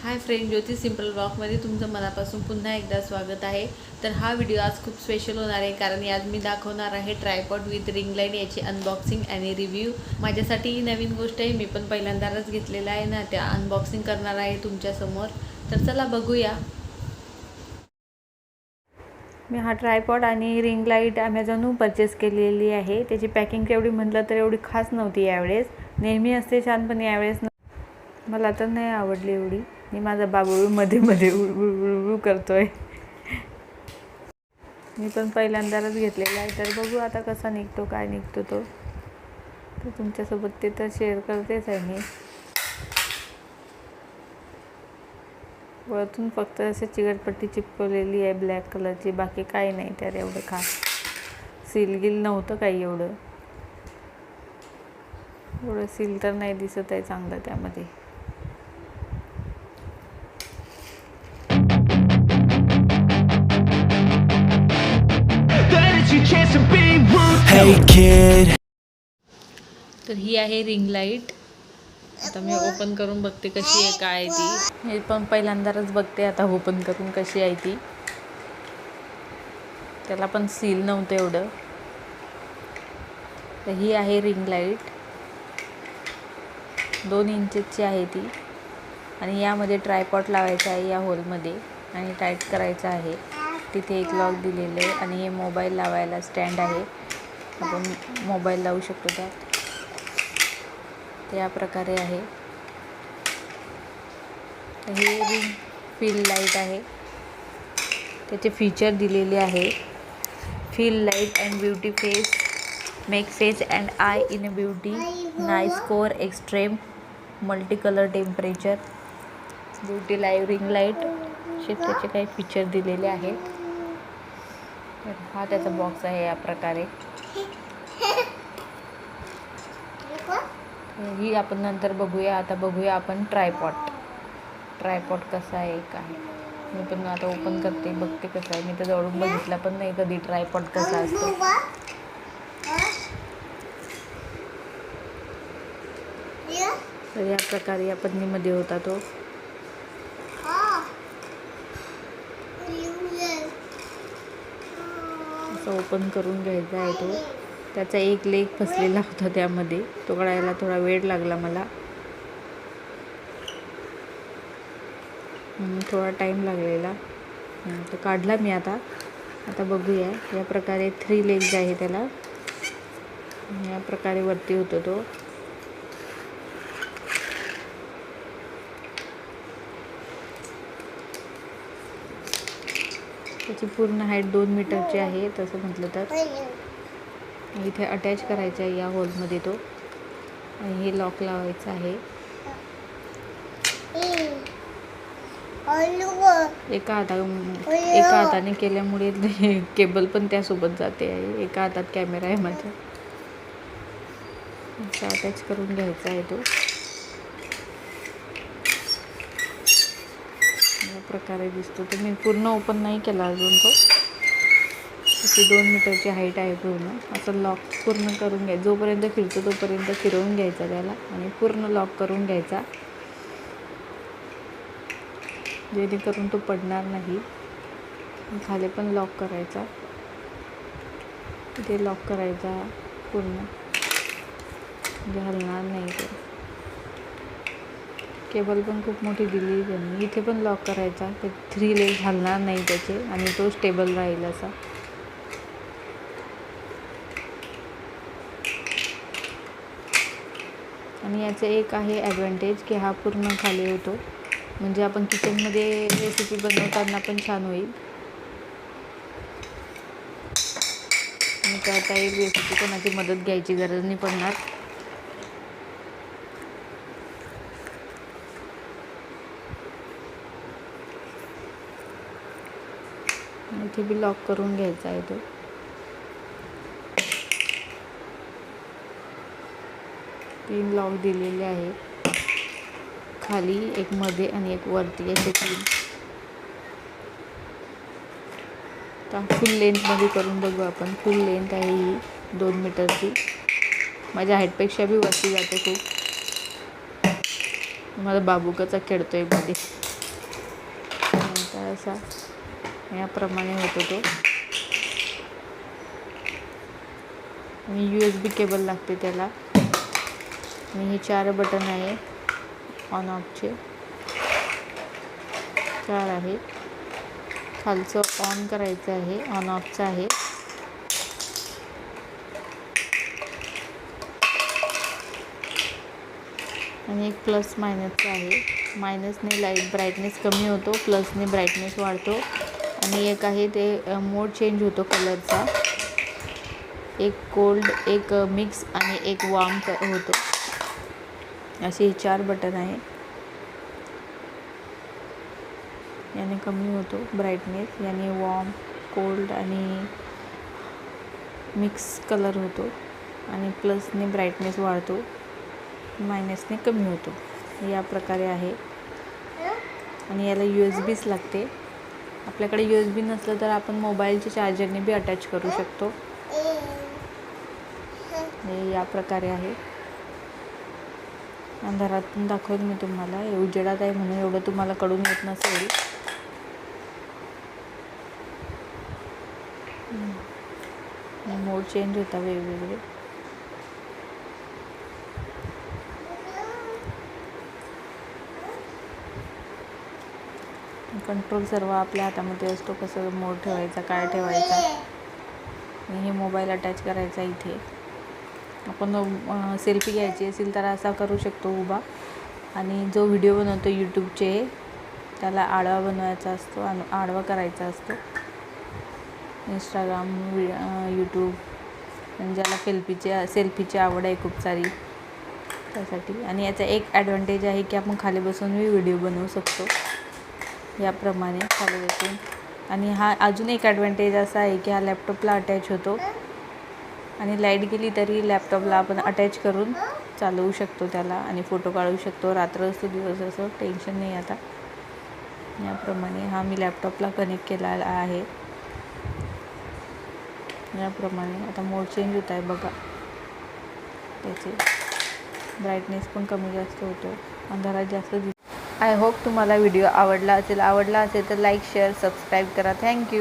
Hi friend, ज्योती simple ब्लॉगमध्ये तुमचं मनापासून पुन्हा एकदा स्वागत आहे। तर हा व्हिडिओ आज खूप स्पेशल होणार आहे, कारण आज मी दाखवणार आहे ट्रायपॉड विथ रिंग लाईट याची अनबॉक्सिंग आणि रिव्ह्यू। माझ्यासाठी ही नवीन गोष्ट आहे, मी पण पहिल्यांदाच घेतलेला आहे ना, त्या अनबॉक्सिंग करणार आहे तुमच्यासमोर। तर चला बघूया। मी हा ट्रायपॉड आणि रिंग लाईट अमेझॉनहून परचेस केलेली आहे। त्याची पॅकिंग केवढी म्हटलं तर एवढी खास नव्हती यावेळेस, नेहमी असते छान, पण यावेळेस मला तर नाही आवडली एवढी। मी माझा बाबू मध्ये मध्ये उळू करतोय। मी पण पहिल्यांदाच घेतलेला आहे, तर बघू आता कसा निघतो, काय निघतो तो। तर तुमच्यासोबत ते तर शेअर करतेच आहे मी। वरतून फक्त असे चिकटपट्टी चिपकवलेली आहे ब्लॅक कलरची, बाकी काही नाही त्यात एवढं खास। सीलगिल नव्हतं काही एवढं सील तर नाही दिसत आहे चांगलं त्यामध्ये। Hey kid. तर ही आहे रिंग लाईट। आता मी ओपन करून बघते कशी आहे, काय ती। मी पण पहिल्यांदाच बघते आता ओपन करून कशी आहे ती। त्याला पण सील नव्हतं एवढं। तर ही आहे रिंग लाईट, 2 इंचची आहे ती, आणि यामध्ये ट्रायपॉड लावायचा आहे या होलमध्ये आणि टाईट करायचा आहे। तिथे एक लॉक दिलेलं आहे आणि हे मोबाईल लावायला स्टँड आहे, आपण मोबाईल लावू शकतो त्यात। त्या प्रकारे आहे। हे रिंग फील लाईट आहे, त्याचे फीचर दिलेले आहे। Feel light and beauty face, make face and I in a beauty, nice score, extreme multi colour temperature, beauty live ring light, असे त्याचे काही फीचर दिलेले आहेत। तर हा त्याचा बॉक्स आहे या प्रकारे। ही आपण नंतर बघूया। आता बघूया आपण ट्रायपॉड कसा आहे काय। मी पण आता ओपन करते, बघते कसं आहे। मी तर जवळून बघितला पण नाही कधी ट्रायपॉड कसा असतो। तर या प्रकारे या पन्नीमध्ये होता तो। असं ओपन करून घ्यायचा आहे तो। त्याचा एक लेग फसलेला होता त्यामध्ये, तो काढायला थोडा वेळ लागला मला, थोडा टाईम लागलेला। तो काढला मी आता बघूया। या प्रकारे 3 लेग्स आहे त्याला, या प्रकारे वरती होतो तो। त्याची पूर्ण हाईट 2 मीटरची आहे तसं म्हटलं तर। इथे अटॅच करायचं आहे या होलमध्ये तो, आणि हे लॉक लावायचं आहे। एका हाताने केल्यामुळे केबल पण त्यासोबत जाते आहे। एका हातात कॅमेरा आहे माझ्या। असा अटॅच करून घ्यायचा आहे तो। या प्रकारे दिसतो तो। मी पूर्ण ओपन नाही केला अजून तो। त्याची 2 मीटरची हाईट आहे पूर्ण। असं लॉक पूर्ण करून घ्यायचं, जोपर्यंत फिरतो तोपर्यंत फिरवून घ्यायचा त्याला, आणि पूर्ण लॉक करून घ्यायचा, जेणेकरून तो पडणार नाही। खाली पण लॉक करायचा, इथे लॉक करायचा पूर्ण, म्हणजे हलणार नाही तो। केबल पण खूप मोठी दिली त्यांनी। इथे पण लॉक करायचा, ते 3 लेग हलणार नाही त्याचे, आणि तो स्टेबल राहील असा। आणि याचं एक आहे ॲडव्हान्टेज की हा पूर्ण खाली होतो, म्हणजे आपण किचनमध्ये रेसिपी बनवताना पण छान होईल। आणि करता येईल रेसिपी, कोणाची मदत घ्यायची गरज नाही पडणार। इथे बी लॉक करून घ्यायचा आहे तो। तीन लॉक दिलेले आहे, खाली एक मध्ये आणि एक वरती, असे 3। तर फुल लेंथमध्ये करून बघू आपण। फुल लेंथ आहे ही 2 मीटरची, माझ्या हाईटपेक्षा बी वरती जाते खूप। माझा बाबू कसा खेळतोय मध्ये। असा याप्रमाणे होतो तो. आणि USB केबल लागते त्याला. आणि हे 4 बटन आहे ऑन ऑफचे, 4 आहे. खालचं ऑन करायचं आहे, ऑन ऑफचं आहे. आणि एक प्लस मायनसचा आहे. मायनसने लाईट ब्राईटनेस कमी होतो, प्लसने ब्राईटनेस वाढतो. आणि एक आहे ते मोड चेंज होतो कलरचा. एक कोल्ड, एक मिक्स आणि एक वॉर्म होतो. असे हे 4 बटन आहे. याने कमी होतो ब्राईटनेस, याने वॉर्म, कोल्ड आणि मिक्स कलर होतो. आणि प्लसने ब्राईटनेस वाढतो, मायनसने कमी होतो. या प्रकारे आहे. आणि याला USBच लागते. आपल्याकडे USB नसलं तर आपण मोबाईलच्या चार्जरने बी अटॅच करू शकतो. हे या प्रकारे आहे. अंधारातून दाखवत मी तुम्हाला, हे उजेडात आहे म्हणून एवढं तुम्हाला कळून येत नसेल. मोड चेंज होता वेगवेगळे. कंट्रोल सर्व आपल्या हातामध्ये असतो, कसं मोड ठेवायचा, काय ठेवायचा. आणि हे मोबाईल अटॅच करायचा इथे. आपण सेल्फी घ्यायची असेल तर असा करू शकतो उभा. आणि जो व्हिडिओ बनवतो यूट्यूबचे, त्याला आडवा बनवायचा असतो, आडवा करायचा असतो. इंस्टाग्राम, यूट्यूब, म्हणजे ज्याला सेल्फीची आवड आहे खूप सारी, त्यासाठी. आणि याचा एक ॲडव्हान्टेज आहे की आपण खाली बसूनही व्हिडिओ बनवू शकतो, याप्रमाणे खाली बसून. आणि हा अजून एक ॲडव्हान्टेज असा आहे की हा लॅपटॉपला अटॅच होतो. आणि लाईट गेली तरी लॅपटॉपला आपण अटॅच करून चालवू शकतो त्याला. आणि फोटो काढू शकतो, रात्र असतो दिवस असो, टेन्शन नाही आता. याप्रमाणे हा मी लॅपटॉपला कनेक्ट केलेला आहे. याप्रमाणे आता मोड चेंज होत आहे बघा. त्याचे ब्राईटनेस पण कमी जास्त होतो, अंधारात जास्त आय होप तुम्हाला व्हिडिओ आवडला असेल तर लाईक, शेअर, सबस्क्राईब करा. थँक्यू.